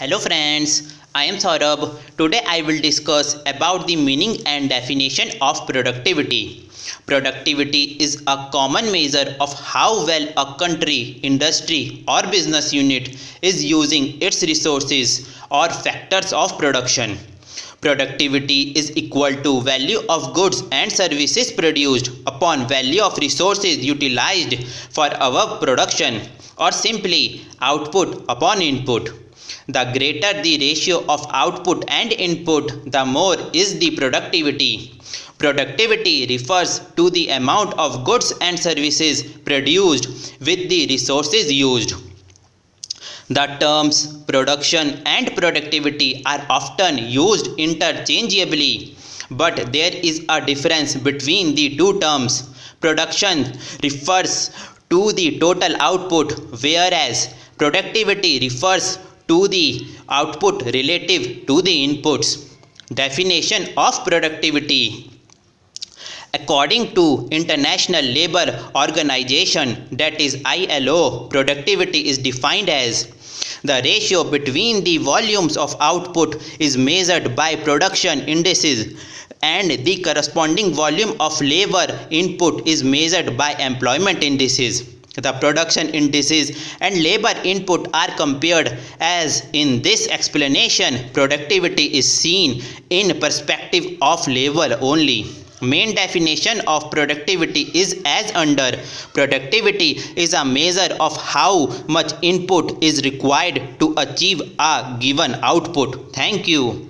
Hello friends, I am Saurabh. Today I will discuss about the meaning and definition of productivity. Productivity is a common measure of how well a country, industry or business unit is using its resources or factors of production. Productivity is equal to value of goods and services produced upon value of resources utilized for our production, or simply output upon input. The greater the ratio of output and input, the more is the productivity. Productivity refers to the amount of goods and services produced with the resources used. The terms production and productivity are often used interchangeably, but there is a difference between the two terms. Production refers to the total output, whereas productivity refers to the output relative to the inputs. Definition of productivity. According to International Labour Organization, that is ILO, productivity is defined as the ratio between the volumes of output is measured by production indices and the corresponding volume of labor input is measured by employment indices. The production indices and labor input are compared, as in this explanation productivity is seen in perspective of labor only. Main definition of productivity is as under. Productivity is a measure of how much input is required to achieve a given output. Thank you.